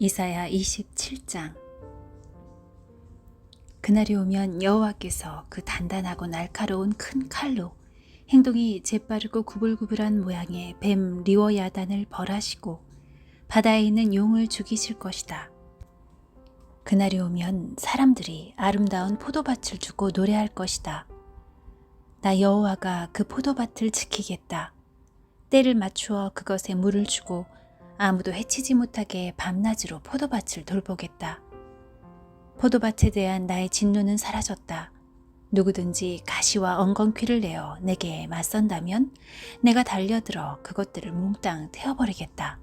이사야 27장. 그날이 오면 여호와께서 그 단단하고 날카로운 큰 칼로 행동이 재빠르고 구불구불한 모양의 뱀 리워야단을 벌하시고 바다에 있는 용을 죽이실 것이다. 그날이 오면 사람들이 아름다운 포도밭을 주고 노래할 것이다. 나 여호와가 그 포도밭을 지키겠다. 때를 맞추어 그것에 물을 주고 아무도 해치지 못하게 밤낮으로 포도밭을 돌보겠다. 포도밭에 대한 나의 진노는 사라졌다. 누구든지 가시와 엉겅퀴를 내어 내게 맞선다면 내가 달려들어 그것들을 몽땅 태워버리겠다.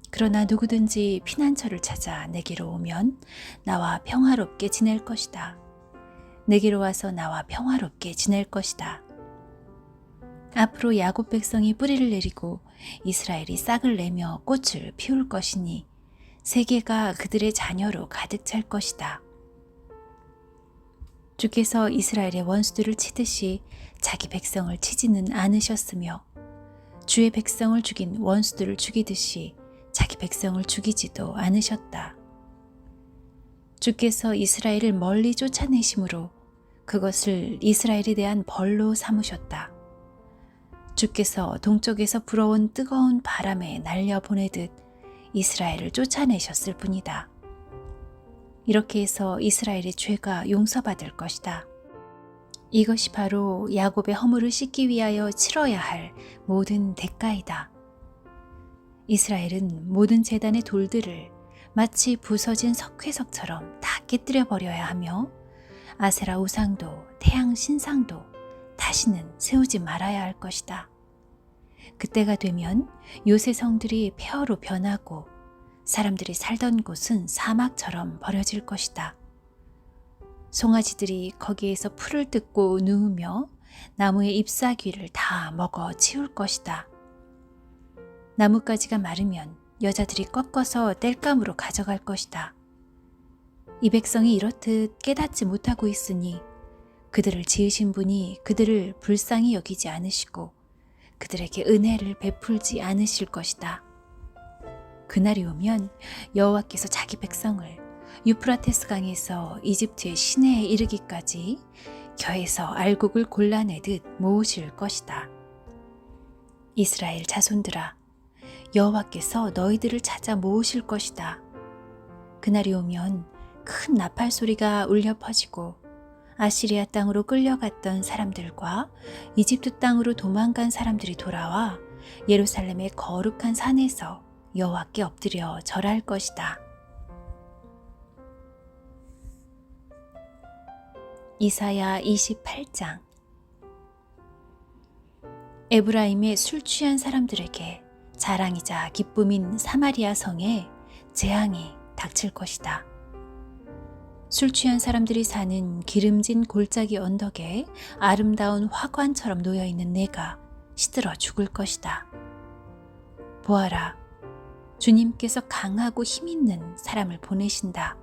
그러나 누구든지 피난처를 찾아 내게로 오면 나와 평화롭게 지낼 것이다. 내게로 와서 나와 평화롭게 지낼 것이다. 앞으로 야곱 백성이 뿌리를 내리고 이스라엘이 싹을 내며 꽃을 피울 것이니 세계가 그들의 자녀로 가득 찰 것이다. 주께서 이스라엘의 원수들을 치듯이 자기 백성을 치지는 않으셨으며 주의 백성을 죽인 원수들을 죽이듯이 자기 백성을 죽이지도 않으셨다. 주께서 이스라엘을 멀리 쫓아내심으로 그것을 이스라엘에 대한 벌로 삼으셨다. 주께서 동쪽에서 불어온 뜨거운 바람에 날려보내듯 이스라엘을 쫓아내셨을 뿐이다. 이렇게 해서 이스라엘의 죄가 용서받을 것이다. 이것이 바로 야곱의 허물을 씻기 위하여 치러야 할 모든 대가이다. 이스라엘은 모든 제단의 돌들을 마치 부서진 석회석처럼 다 깨뜨려 버려야 하며 아세라 우상도 태양 신상도 다시는 세우지 말아야 할 것이다. 그때가 되면 요새 성들이 폐허로 변하고 사람들이 살던 곳은 사막처럼 버려질 것이다. 송아지들이 거기에서 풀을 뜯고 누우며 나무의 잎사귀를 다 먹어 치울 것이다. 나뭇가지가 마르면 여자들이 꺾어서 땔감으로 가져갈 것이다. 이 백성이 이렇듯 깨닫지 못하고 있으니 그들을 지으신 분이 그들을 불쌍히 여기지 않으시고 그들에게 은혜를 베풀지 않으실 것이다. 그날이 오면 여호와께서 자기 백성을 유프라테스 강에서 이집트의 시내에 이르기까지 겨에서 알곡을 골라내듯 모으실 것이다. 이스라엘 자손들아, 여호와께서 너희들을 찾아 모으실 것이다. 그날이 오면 큰 나팔 소리가 울려 퍼지고 아시리아 땅으로 끌려갔던 사람들과 이집트 땅으로 도망간 사람들이 돌아와 예루살렘의 거룩한 산에서 여호와께 엎드려 절할 것이다. 이사야 28장. 에브라임의 술 취한 사람들에게 자랑이자 기쁨인 사마리아 성에 재앙이 닥칠 것이다. 술 취한 사람들이 사는 기름진 골짜기 언덕에 아름다운 화관처럼 놓여있는 내가 시들어 죽을 것이다. 보아라, 주님께서 강하고 힘있는 사람을 보내신다.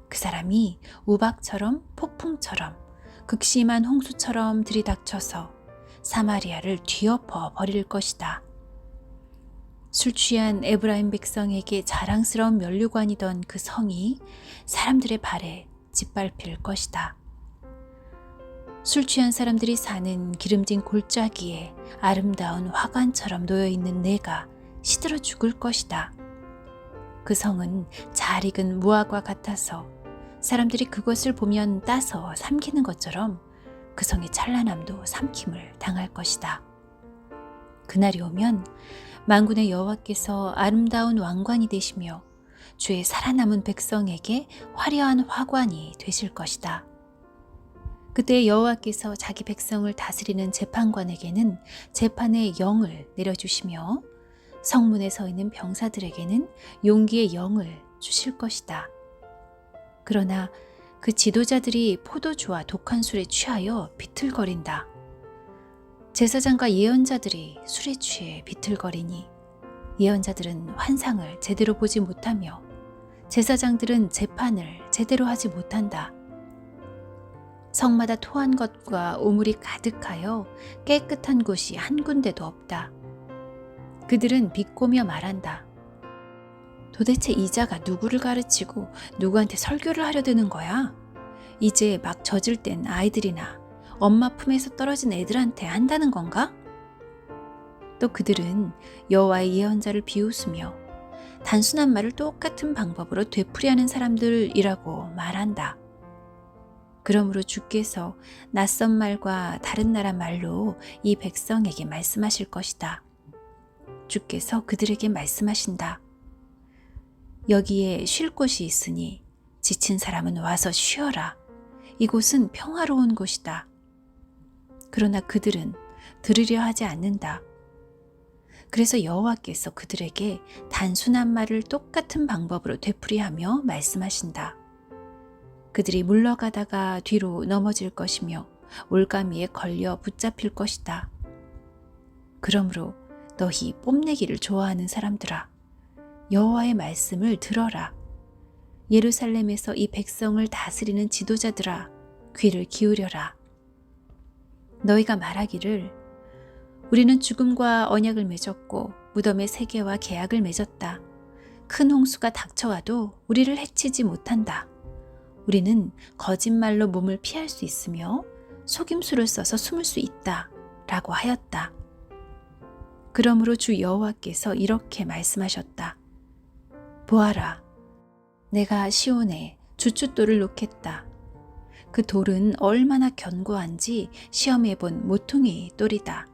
그 사람이 우박처럼 폭풍처럼 극심한 홍수처럼 들이닥쳐서 사마리아를 뒤엎어 버릴 것이다. 술 취한 에브라임 백성에게 자랑스러운 면류관이던 그 성이 사람들의 발에 짓밟힐 것이다. 술 취한 사람들이 사는 기름진 골짜기에 아름다운 화관처럼 놓여있는 내가 시들어 죽을 것이다. 그 성은 잘 익은 무화과 같아서 사람들이 그것을 보면 따서 삼키는 것처럼 그 성의 찬란함도 삼킴을 당할 것이다. 그날이 오면 만군의 여호와께서 아름다운 왕관이 되시며 주의 살아남은 백성에게 화려한 화관이 되실 것이다. 그때 여호와께서 자기 백성을 다스리는 재판관에게는 재판의 영을 내려주시며 성문에 서 있는 병사들에게는 용기의 영을 주실 것이다. 그러나 그 지도자들이 포도주와 독한 술에 취하여 비틀거린다. 제사장과 예언자들이 술에 취해 비틀거리니 예언자들은 환상을 제대로 보지 못하며 제사장들은 재판을 제대로 하지 못한다. 성마다 토한 것과 오물이 가득하여 깨끗한 곳이 한 군데도 없다. 그들은 비꼬며 말한다. 도대체 이 자가 누구를 가르치고 누구한테 설교를 하려 드는 거야? 이제 막 젖을 땐 아이들이나 엄마 품에서 떨어진 애들한테 한다는 건가? 또 그들은 여호와의 예언자를 비웃으며 단순한 말을 똑같은 방법으로 되풀이하는 사람들이라고 말한다. 그러므로 주께서 낯선 말과 다른 나라 말로 이 백성에게 말씀하실 것이다. 주께서 그들에게 말씀하신다. 여기에 쉴 곳이 있으니 지친 사람은 와서 쉬어라. 이곳은 평화로운 곳이다. 그러나 그들은 들으려 하지 않는다. 그래서 여호와께서 그들에게 단순한 말을 똑같은 방법으로 되풀이하며 말씀하신다. 그들이 물러가다가 뒤로 넘어질 것이며 올가미에 걸려 붙잡힐 것이다. 그러므로 너희 뽐내기를 좋아하는 사람들아, 여호와의 말씀을 들어라. 예루살렘에서 이 백성을 다스리는 지도자들아, 귀를 기울여라. 너희가 말하기를 우리는 죽음과 언약을 맺었고 무덤의 세계와 계약을 맺었다. 큰 홍수가 닥쳐와도 우리를 해치지 못한다. 우리는 거짓말로 몸을 피할 수 있으며 속임수를 써서 숨을 수 있다. 라고 하였다. 그러므로 주 여호와께서 이렇게 말씀하셨다. 보아라, 내가 시온에 주춧돌을 놓겠다. 그 돌은 얼마나 견고한지 시험해 본 모퉁이 돌이다.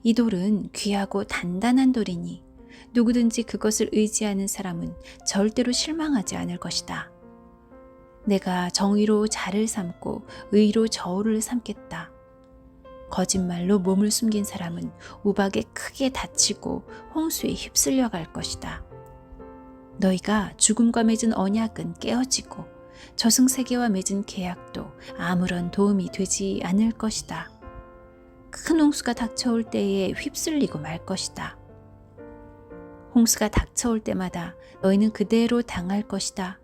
이 돌은 귀하고 단단한 돌이니 누구든지 그것을 의지하는 사람은 절대로 실망하지 않을 것이다. 내가 정의로 자를 삼고 의로 저울을 삼겠다. 거짓말로 몸을 숨긴 사람은 우박에 크게 다치고 홍수에 휩쓸려 갈 것이다. 너희가 죽음과 맺은 언약은 깨어지고 저승세계와 맺은 계약도 아무런 도움이 되지 않을 것이다. 큰 홍수가 닥쳐올 때에 휩쓸리고 말 것이다. 홍수가 닥쳐올 때마다 너희는 그대로 당할 것이다.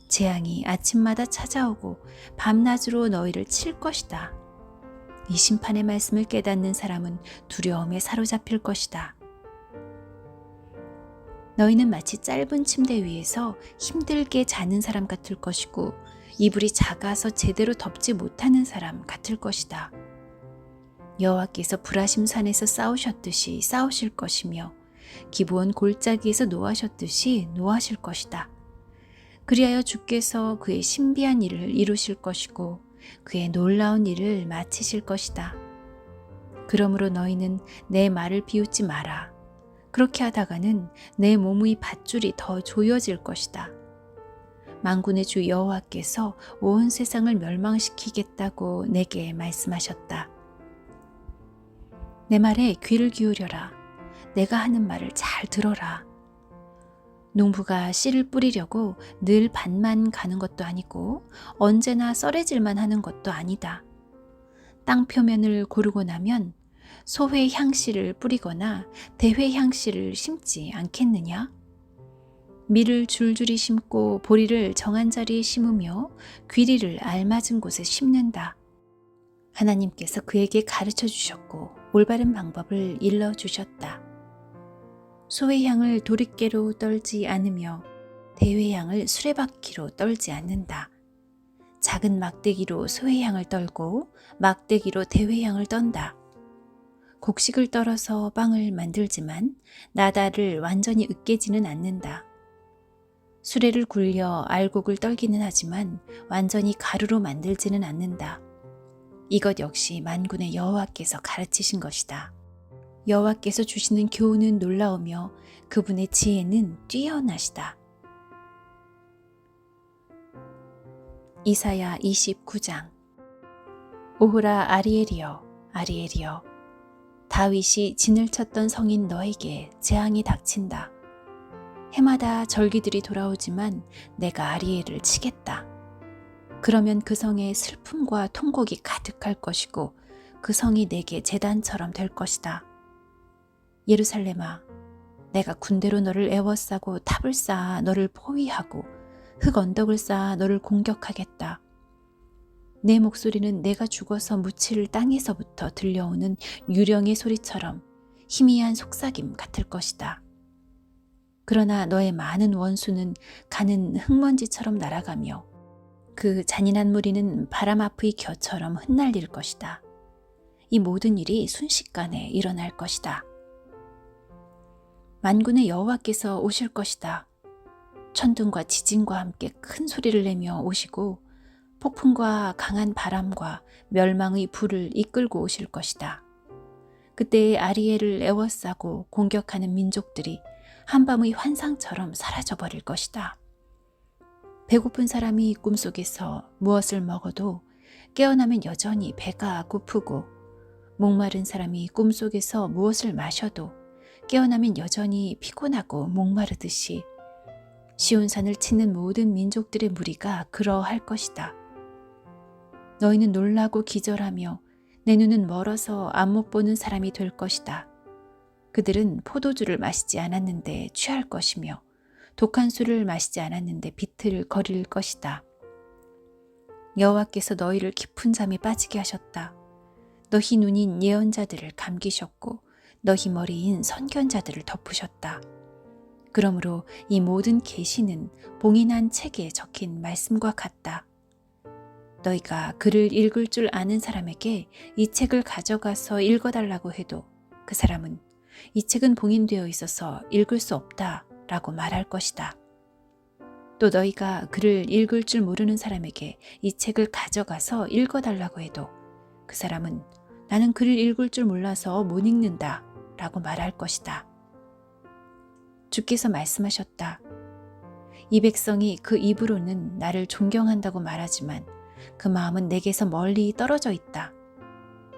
재앙이 아침마다 찾아오고 밤낮으로 너희를 칠 것이다. 이 심판의 말씀을 깨닫는 사람은 두려움에 사로잡힐 것이다. 너희는 마치 짧은 침대 위에서 힘들게 자는 사람 같을 것이고 이불이 작아서 제대로 덮지 못하는 사람 같을 것이다. 여호와께서 브라심산에서 싸우셨듯이 싸우실 것이며 기브온 골짜기에서 노하셨듯이 노하실 것이다. 그리하여 주께서 그의 신비한 일을 이루실 것이고 그의 놀라운 일을 마치실 것이다. 그러므로 너희는 내 말을 비웃지 마라. 그렇게 하다가는 내 몸의 밧줄이 더 조여질 것이다. 만군의 주 여호와께서 온 세상을 멸망시키겠다고 내게 말씀하셨다. 내 말에 귀를 기울여라. 내가 하는 말을 잘 들어라. 농부가 씨를 뿌리려고 늘 밭만 가는 것도 아니고 언제나 썰해질만 하는 것도 아니다. 땅 표면을 고르고 나면 소회 향씨를 뿌리거나 대회 향씨를 심지 않겠느냐? 밀을 줄줄이 심고 보리를 정한 자리에 심으며 귀리를 알맞은 곳에 심는다. 하나님께서 그에게 가르쳐 주셨고 올바른 방법을 일러주셨다. 소회향을 도릿개로 떨지 않으며 대회향을 수레바퀴로 떨지 않는다. 작은 막대기로 소회향을 떨고 막대기로 대회향을 떤다. 곡식을 떨어서 빵을 만들지만 나달을 완전히 으깨지는 않는다. 수레를 굴려 알곡을 떨기는 하지만 완전히 가루로 만들지는 않는다. 이것 역시 만군의 여호와께서 가르치신 것이다. 여호와께서 주시는 교훈은 놀라우며 그분의 지혜는 뛰어나시다. 이사야 29장. 오호라 아리엘이여, 아리엘이여, 다윗이 진을 쳤던 성인 너에게 재앙이 닥친다. 해마다 절기들이 돌아오지만 내가 아리엘을 치겠다. 그러면 그 성에 슬픔과 통곡이 가득할 것이고 그 성이 내게 제단처럼 될 것이다. 예루살렘아, 내가 군대로 너를 에워싸고 탑을 쌓아 너를 포위하고 흙 언덕을 쌓아 너를 공격하겠다. 내 목소리는 내가 죽어서 묻힐 땅에서부터 들려오는 유령의 소리처럼 희미한 속삭임 같을 것이다. 그러나 너의 많은 원수는 가는 흙먼지처럼 날아가며 그 잔인한 무리는 바람 앞의 겨처럼 흩날릴 것이다. 이 모든 일이 순식간에 일어날 것이다. 만군의 여호와께서 오실 것이다. 천둥과 지진과 함께 큰 소리를 내며 오시고 폭풍과 강한 바람과 멸망의 불을 이끌고 오실 것이다. 그때의 아리엘을 에워싸고 공격하는 민족들이 한밤의 환상처럼 사라져버릴 것이다. 배고픈 사람이 꿈속에서 무엇을 먹어도 깨어나면 여전히 배가 고프고, 목마른 사람이 꿈속에서 무엇을 마셔도 깨어나면 여전히 피곤하고 목마르듯이 시온산을 치는 모든 민족들의 무리가 그러할 것이다. 너희는 놀라고 기절하며 내 눈은 멀어서 안 못 보는 사람이 될 것이다. 그들은 포도주를 마시지 않았는데 취할 것이며 독한 술을 마시지 않았는데 비틀거릴 것이다. 여호와께서 너희를 깊은 잠에 빠지게 하셨다. 너희 눈인 예언자들을 감기셨고 너희 머리인 선견자들을 덮으셨다. 그러므로 이 모든 계시는 봉인한 책에 적힌 말씀과 같다. 너희가 글을 읽을 줄 아는 사람에게 이 책을 가져가서 읽어달라고 해도 그 사람은 이 책은 봉인되어 있어서 읽을 수 없다 라고 말할 것이다. 또 너희가 글을 읽을 줄 모르는 사람에게 이 책을 가져가서 읽어달라고 해도 그 사람은 나는 글을 읽을 줄 몰라서 못 읽는다 라고 말할 것이다. 주께서 말씀하셨다. 이 백성이 그 입으로는 나를 존경한다고 말하지만 그 마음은 내게서 멀리 떨어져 있다.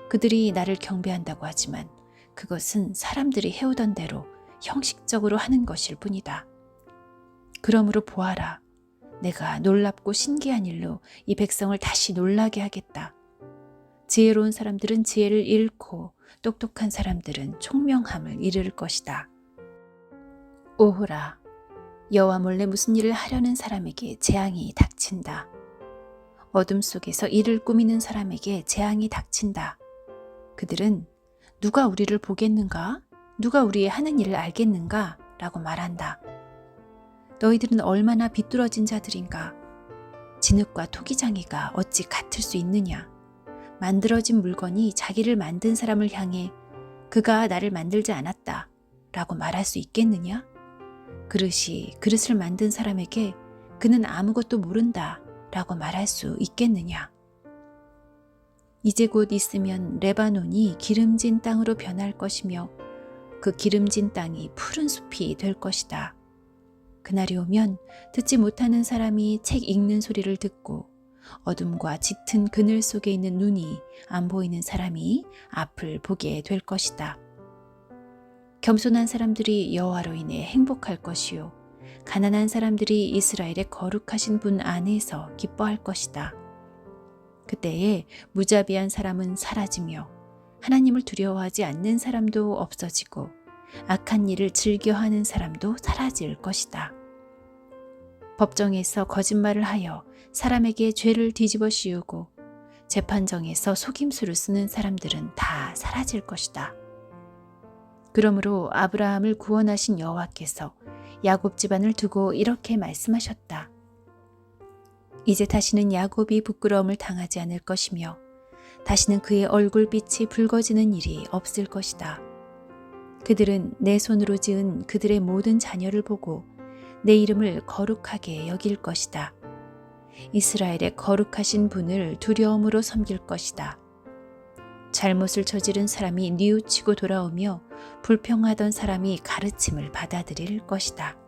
그들이 나를 경배한다고 하지만 그것은 사람들이 해오던 대로 형식적으로 하는 것일 뿐이다. 그러므로 보아라. 내가 놀랍고 신기한 일로 이 백성을 다시 놀라게 하겠다. 지혜로운 사람들은 지혜를 잃고 똑똑한 사람들은 총명함을 잃을 것이다. 오호라. 여호와 몰래 무슨 일을 하려는 사람에게 재앙이 닥친다. 어둠 속에서 일을 꾸미는 사람에게 재앙이 닥친다. 그들은 누가 우리를 보겠는가? 누가 우리의 하는 일을 알겠는가? 라고 말한다. 너희들은 얼마나 비뚤어진 자들인가? 진흙과 토기장이가 어찌 같을 수 있느냐? 만들어진 물건이 자기를 만든 사람을 향해 그가 나를 만들지 않았다 라고 말할 수 있겠느냐? 그릇이 그릇을 만든 사람에게 그는 아무것도 모른다 라고 말할 수 있겠느냐? 이제 곧 있으면 레바논이 기름진 땅으로 변할 것이며 그 기름진 땅이 푸른 숲이 될 것이다. 그날이 오면 듣지 못하는 사람이 책 읽는 소리를 듣고 어둠과 짙은 그늘 속에 있는 눈이 안 보이는 사람이 앞을 보게 될 것이다. 겸손한 사람들이 여호와로 인해 행복할 것이요 가난한 사람들이 이스라엘의 거룩하신 분 안에서 기뻐할 것이다. 그때에 무자비한 사람은 사라지며 하나님을 두려워하지 않는 사람도 없어지고 악한 일을 즐겨하는 사람도 사라질 것이다. 법정에서 거짓말을 하여 사람에게 죄를 뒤집어 씌우고 재판정에서 속임수를 쓰는 사람들은 다 사라질 것이다. 그러므로 아브라함을 구원하신 여호와께서 야곱 집안을 두고 이렇게 말씀하셨다. 이제 다시는 야곱이 부끄러움을 당하지 않을 것이며 다시는 그의 얼굴빛이 붉어지는 일이 없을 것이다. 그들은 내 손으로 지은 그들의 모든 자녀를 보고 내 이름을 거룩하게 여길 것이다. 이스라엘의 거룩하신 분을 두려움으로 섬길 것이다. 잘못을 저지른 사람이 뉘우치고 돌아오며 불평하던 사람이 가르침을 받아들일 것이다.